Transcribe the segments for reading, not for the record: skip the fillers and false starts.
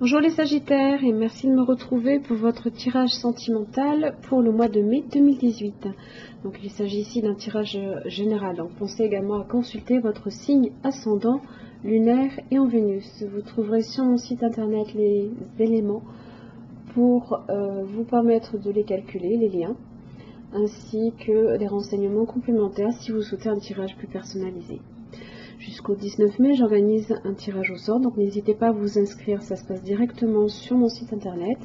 Bonjour les Sagittaires et merci de me retrouver pour votre tirage sentimental pour le mois de mai 2018. Donc il s'agit ici d'un tirage général. Donc pensez également à consulter votre signe ascendant, lunaire et en Vénus. Vous trouverez sur mon site internet les éléments pour vous permettre de les calculer, les liens, ainsi que des renseignements complémentaires si vous souhaitez un tirage plus personnalisé. Jusqu'au 19 mai, j'organise un tirage au sort, donc n'hésitez pas à vous inscrire, ça se passe directement sur mon site internet.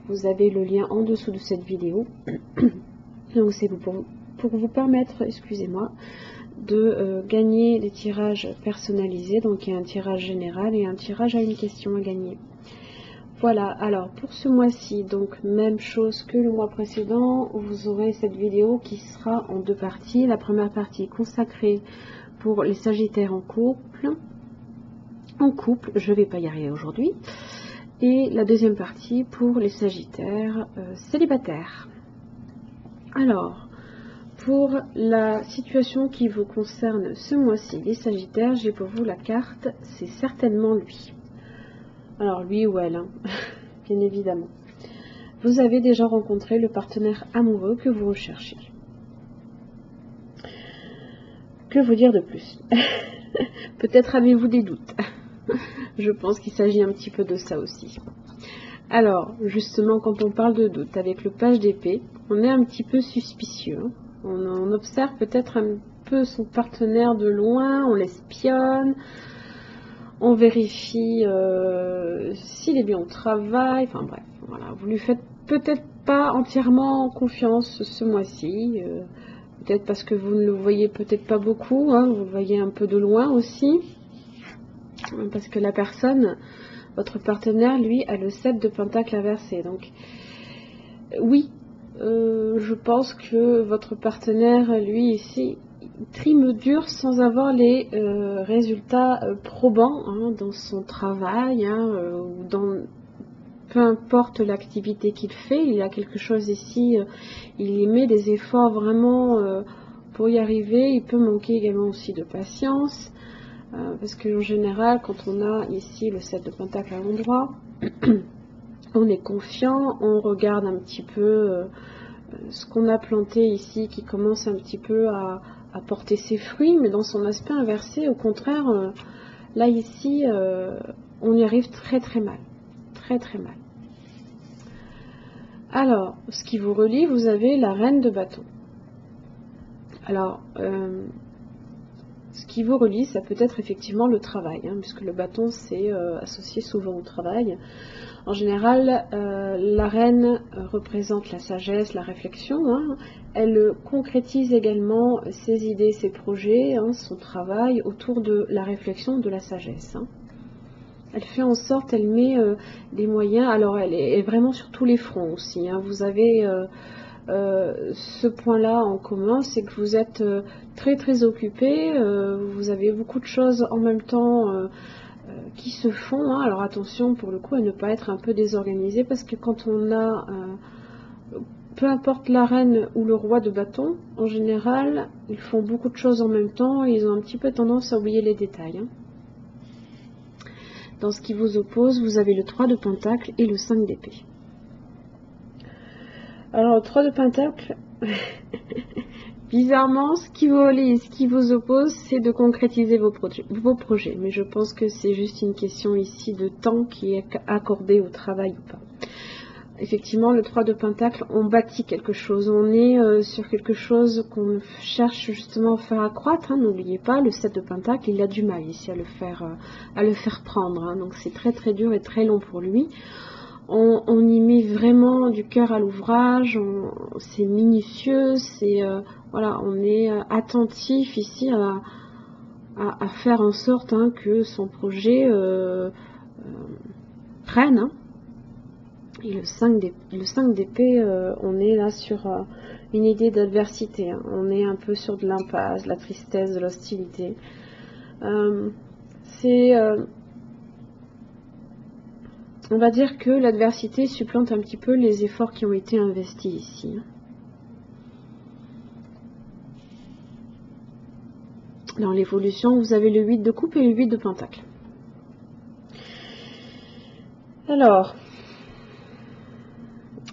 Vous avez le lien en dessous de cette vidéo. Donc c'est pour vous permettre, excusez-moi, de gagner des tirages personnalisés. Donc il y a un tirage général et un tirage à une question à gagner. Voilà, alors pour ce mois-ci, donc même chose que le mois précédent, vous aurez cette vidéo qui sera en deux parties. La première partie est consacrée pour les Sagittaires en couple, je vais pas y arriver aujourd'hui, et la deuxième partie pour les Sagittaires célibataires. Alors, pour la situation qui vous concerne ce mois-ci, les Sagittaires, j'ai pour vous la carte, c'est certainement lui. Alors lui ou elle, hein, bien évidemment. Vous avez déjà rencontré le partenaire amoureux que vous recherchez. Que vous dire de plus? Peut-être avez-vous des doutes. Je pense qu'il s'agit un petit peu de ça aussi. Alors, justement, quand on parle de doute, avec le page d'épée, on est un petit peu suspicieux. On observe peut-être un peu son partenaire de loin, on l'espionne, on vérifie s'il est bien au travail, enfin bref, voilà. Vous lui faites peut-être pas entièrement confiance ce mois-ci. Peut-être parce que vous ne le voyez peut-être pas beaucoup, hein, vous le voyez un peu de loin aussi. Parce que la personne, votre partenaire, lui, a le 7 de Pentacle inversé. Donc, oui, je pense que votre partenaire, lui, ici, trime dur sans avoir les résultats probants hein, dans son travail, hein, ou dans... Peu importe l'activité qu'il fait, il y a quelque chose ici, il y met des efforts vraiment pour y arriver. Il peut manquer également aussi de patience, parce qu'en général, quand on a ici le 7 de Pentacle à l'endroit, on est confiant, on regarde un petit peu ce qu'on a planté ici qui commence un petit peu à porter ses fruits, mais dans son aspect inversé, au contraire, là ici, on y arrive très très mal. Très très mal. Alors, ce qui vous relie, vous avez la reine de bâton. Alors, ce qui vous relie, ça peut être effectivement le travail, hein, puisque le bâton c'est associé souvent au travail. En général, la reine représente la sagesse, la réflexion. Hein. Elle concrétise également ses idées, ses projets, hein, son travail autour de la réflexion, de la sagesse. Hein. Elle fait en sorte, elle met des moyens, alors elle est vraiment sur tous les fronts aussi. Hein. Vous avez ce point-là en commun, c'est que vous êtes très très occupé, vous avez beaucoup de choses en même temps qui se font. Hein. Alors attention pour le coup à ne pas être un peu désorganisé, parce que quand on a, peu importe la reine ou le roi de bâton, en général, ils font beaucoup de choses en même temps et ils ont un petit peu tendance à oublier les détails. Hein. Dans ce qui vous oppose, vous avez le 3 de Pentacle et le 5 d'épée. Alors, le 3 de Pentacle, bizarrement, ce qui vous relie et ce qui vous oppose, c'est de concrétiser vos projets. Mais je pense que c'est juste une question ici de temps qui est accordé au travail ou pas. Effectivement, le 3 de Pentacle, on bâtit quelque chose. On est sur quelque chose qu'on cherche justement à faire accroître. Hein. N'oubliez pas, le 7 de Pentacle, il a du mal ici à le faire prendre. Hein. Donc c'est très très dur et très long pour lui. On y met vraiment du cœur à l'ouvrage. C'est minutieux. Voilà, on est attentif ici à faire en sorte hein, que son projet prenne. Hein. Et le 5 d'épée, on est là sur une idée d'adversité. Hein. On est un peu sur de l'impasse, de la tristesse, de l'hostilité. On va dire que l'adversité supplante un petit peu les efforts qui ont été investis ici. Hein. Dans l'évolution, vous avez le 8 de coupe et le 8 de pentacle. Alors,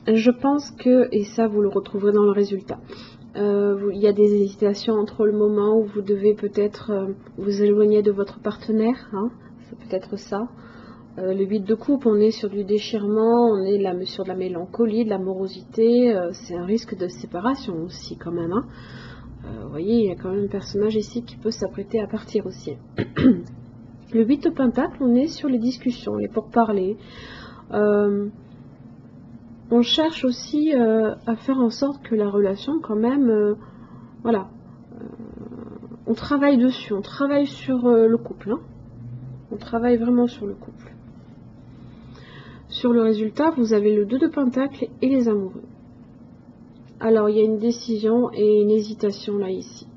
je pense que, et ça vous le retrouverez dans le résultat, il y a des hésitations entre le moment où vous devez peut-être vous éloigner de votre partenaire, hein, c'est peut-être ça. Le 8 de coupe, on est sur du déchirement, on est là sur de la mélancolie, de la morosité, c'est un risque de séparation aussi quand même. Hein. Vous voyez, il y a quand même un personnage ici qui peut s'apprêter à partir aussi. Le 8 de pentacle, on est sur les discussions, les pourparlers. On cherche aussi à faire en sorte que la relation quand même, voilà, on travaille dessus, on travaille sur le couple, hein. On travaille vraiment sur le couple. Sur le résultat, vous avez le 2 de pentacle et les amoureux. Alors, il y a une décision et une hésitation là, ici.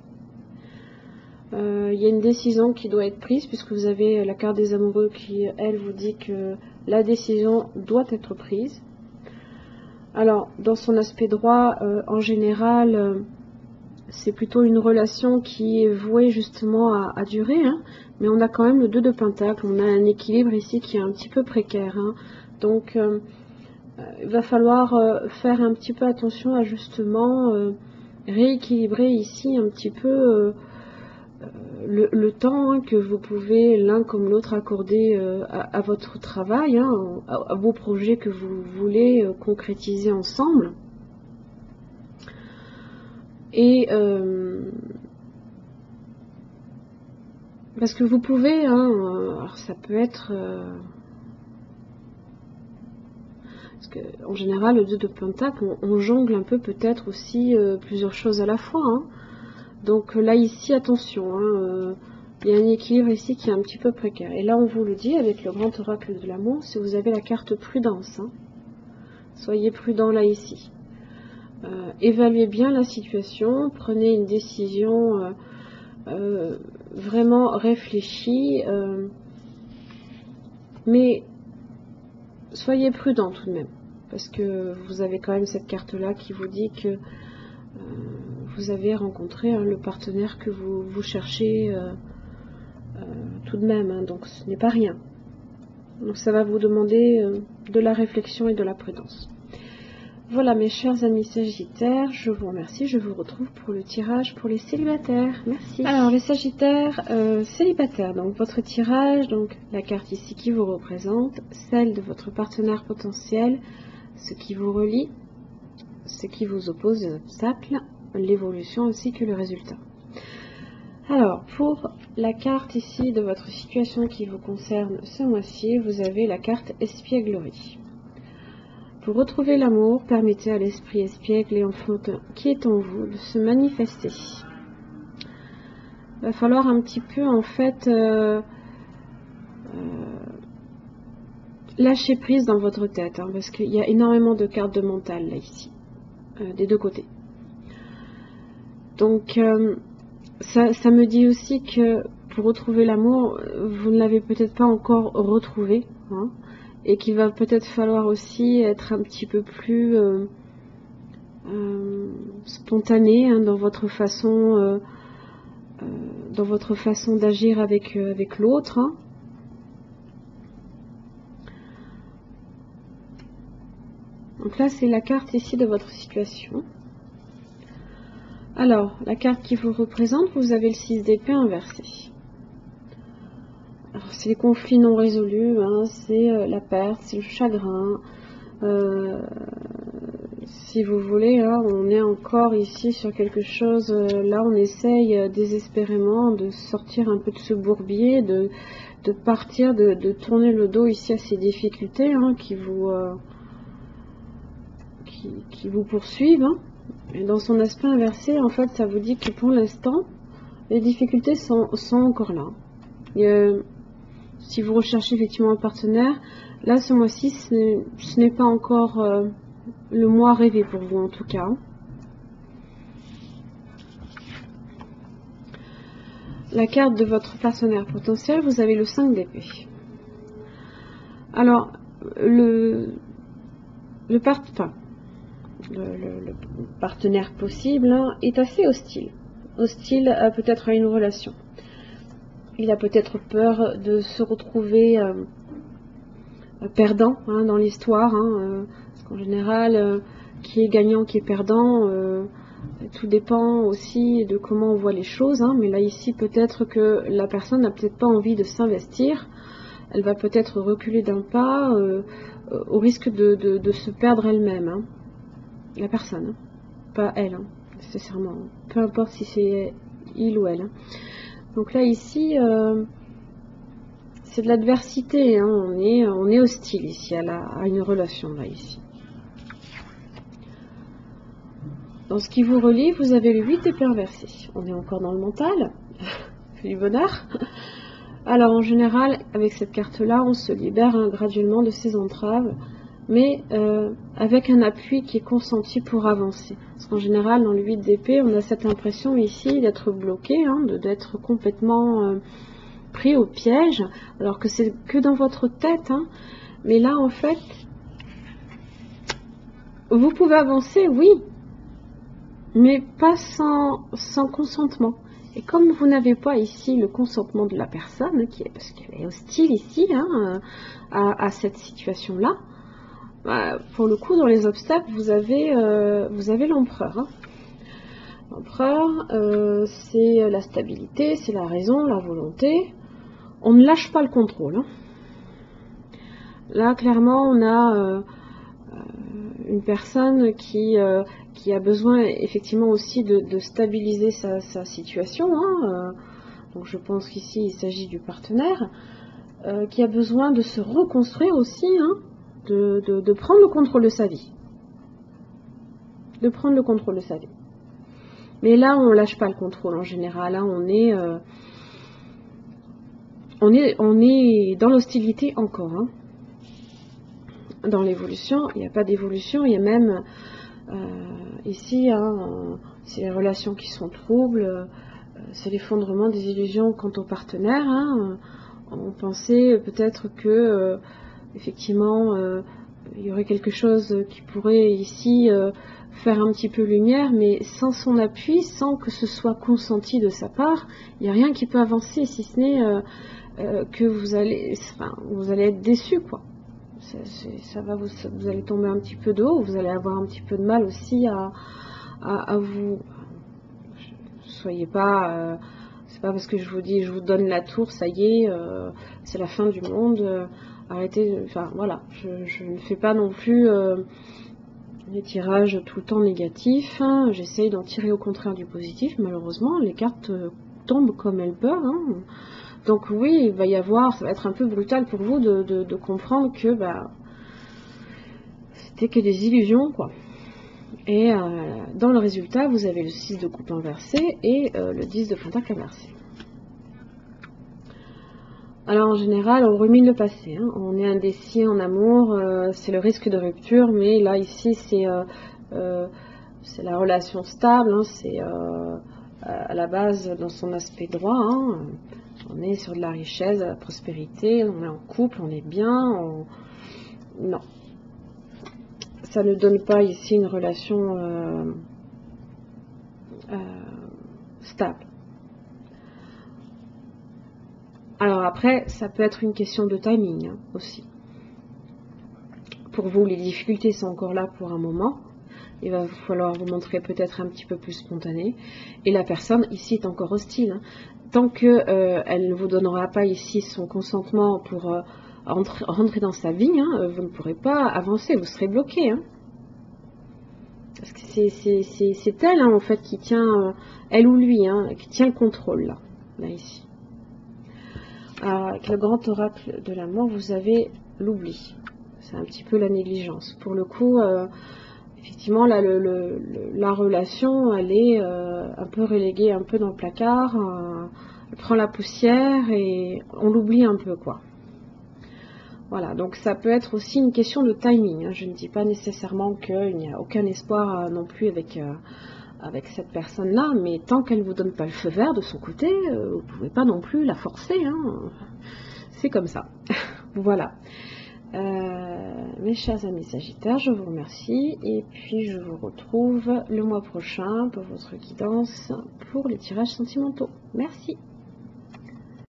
Il y a une décision qui doit être prise, puisque vous avez la carte des amoureux qui, elle, vous dit que la décision doit être prise. Alors, dans son aspect droit, en général, c'est plutôt une relation qui est vouée justement à durer, hein, mais on a quand même le 2 de pentacle, on a un équilibre ici qui est un petit peu précaire. Hein, donc, il va falloir faire un petit peu attention à justement rééquilibrer ici un petit peu le temps, hein, que vous pouvez l'un comme l'autre accorder à votre travail, hein, à vos projets que vous voulez concrétiser ensemble. Et parce que vous pouvez, hein, alors ça peut être parce que en général le 2 de pentacle, on jongle un peu peut-être aussi plusieurs choses à la fois, hein. Donc là ici attention, hein, il y a un équilibre ici qui est un petit peu précaire. Et là on vous le dit avec le grand oracle de l'amour, si vous avez la carte prudence, hein, soyez prudent là ici. Évaluez bien la situation, prenez une décision vraiment réfléchie, mais soyez prudent tout de même, parce que vous avez quand même cette carte là qui vous dit que vous avez rencontré, hein, le partenaire que vous cherchez tout de même, hein, donc ce n'est pas rien. Donc ça va vous demander de la réflexion et de la prudence. Voilà mes chers amis sagittaires, je vous remercie, je vous retrouve pour le tirage pour les célibataires. Merci. Alors les sagittaires célibataires, donc votre tirage, donc la carte ici qui vous représente, celle de votre partenaire potentiel, ce qui vous relie, ce qui vous oppose, les obstacles, l'évolution ainsi que le résultat. Alors pour la carte ici de votre situation qui vous concerne ce mois-ci, vous avez la carte espièglerie. Pour retrouver l'amour, permettez à l'esprit espiègle et enfantin qui est en vous de se manifester. Il va falloir un petit peu en fait lâcher prise dans votre tête, hein, parce qu'il y a énormément de cartes de mental là ici, des deux côtés. Donc ça me dit aussi que pour retrouver l'amour, vous ne l'avez peut-être pas encore retrouvé, hein, et qu'il va peut-être falloir aussi être un petit peu plus spontané, hein, dans votre façon d'agir avec l'autre. Hein. Donc là, c'est la carte ici de votre situation. Alors, la carte qui vous représente, vous avez le 6 d'épée inversé. C'est les conflits non résolus, hein, c'est la perte, c'est le chagrin. Si vous voulez, hein, on est encore ici sur quelque chose. Là, on essaye désespérément de sortir un peu de ce bourbier, de partir, de tourner le dos ici à ces difficultés, hein, qui vous poursuivent. Hein. Et dans son aspect inversé, en fait, ça vous dit que pour l'instant, les difficultés sont encore là. Si vous recherchez effectivement un partenaire, là ce mois-ci ce n'est pas encore le mois rêvé pour vous en tout cas. La carte de votre partenaire potentiel, vous avez le 5 d'épée. Alors le partenaire possible, hein, est assez hostile peut-être à une relation. Il a peut-être peur de se retrouver perdant hein, dans l'histoire, hein, parce qu'en général, qui est gagnant, qui est perdant, tout dépend aussi de comment on voit les choses, hein, mais là ici peut-être que la personne n'a peut-être pas envie de s'investir, elle va peut-être reculer d'un pas au risque de se perdre elle-même, hein, la personne, hein, pas elle, hein, nécessairement, peu importe si c'est il ou elle. Hein. Donc là ici, c'est de l'adversité, hein, on est hostile ici à une relation, là ici. Dans ce qui vous relie, vous avez le 8 d'épée inversé. On est encore dans le mental, du bonheur. Alors en général, avec cette carte-là, on se libère hein, graduellement de ces entraves, mais avec un appui qui est consenti pour avancer. Parce qu'en général, dans le 8 d'épée, on a cette impression ici d'être bloqué, hein, d'être complètement pris au piège, alors que c'est que dans votre tête. Hein. Mais là, en fait, vous pouvez avancer, oui, mais pas sans consentement. Et comme vous n'avez pas ici le consentement de la personne, parce qu'elle est hostile ici hein, à cette situation-là, bah, pour le coup, dans les obstacles, vous avez l'empereur. Hein. L'empereur, c'est la stabilité, c'est la raison, la volonté. On ne lâche pas le contrôle. Hein. Là, clairement, on a une personne qui a besoin effectivement aussi de stabiliser sa situation. Hein. Donc je pense qu'ici, il s'agit du partenaire qui a besoin de se reconstruire aussi, hein, de prendre le contrôle de sa vie. De prendre le contrôle de sa vie. Mais là, on ne lâche pas le contrôle en général. Hein. On est dans l'hostilité encore. Hein. Dans l'évolution, il n'y a pas d'évolution, il y a même ici, hein, c'est les relations qui sont troubles, c'est l'effondrement des illusions quant au partenaire. Hein. On pensait peut-être que effectivement il y aurait quelque chose qui pourrait ici faire un petit peu lumière, mais sans son appui, sans que ce soit consenti de sa part, il n'y a rien qui peut avancer, si ce n'est que vous allez être déçu, quoi. Vous allez tomber un petit peu de haut, vous allez avoir un petit peu de mal aussi à vous. Soyez pas, c'est pas parce que je vous dis, je vous donne la tour, ça y est, c'est la fin du monde. Arrêtez, enfin voilà, je ne fais pas non plus des tirages tout le temps négatifs. Hein. J'essaye d'en tirer au contraire du positif. Malheureusement, les cartes tombent comme elles peuvent. Hein. Donc oui, il va y avoir, ça va être un peu brutal pour vous de comprendre que bah, c'était que des illusions, quoi. Et dans le résultat, vous avez le 6 de coupe inversé et le 10 de pentacle inversé. Alors en général, on rumine le passé. Hein. On est indécis en amour, c'est le risque de rupture, mais là ici, c'est la relation stable, hein, c'est à la base dans son aspect droit. Hein. On est sur de la richesse, de la prospérité, on est en couple, on est bien. Non. Ça ne donne pas ici une relation stable. Alors après, ça peut être une question de timing hein, aussi. Pour vous, les difficultés sont encore là pour un moment. Il va falloir vous montrer peut-être un petit peu plus spontané. Et la personne ici est encore hostile. Hein. Tant qu'elle ne vous donnera pas ici son consentement pour rentrer dans sa vie, hein, vous ne pourrez pas avancer, vous serez bloqué. Hein. Parce que c'est elle hein, en fait qui tient, elle ou lui, hein, qui tient le contrôle là ici. Alors avec le grand oracle de l'amour, vous avez l'oubli. C'est un petit peu la négligence. Pour le coup, effectivement, là, la relation, elle est un peu reléguée, un peu dans le placard. Elle prend la poussière et on l'oublie un peu, quoi. Voilà, donc ça peut être aussi une question de timing. Hein. Je ne dis pas nécessairement qu'il n'y a aucun espoir non plus avec cette personne-là, mais tant qu'elle ne vous donne pas le feu vert de son côté, vous ne pouvez pas non plus la forcer. Hein. C'est comme ça. Voilà. Mes chers amis Sagittaires, je vous remercie et puis je vous retrouve le mois prochain pour votre guidance pour les tirages sentimentaux. Merci.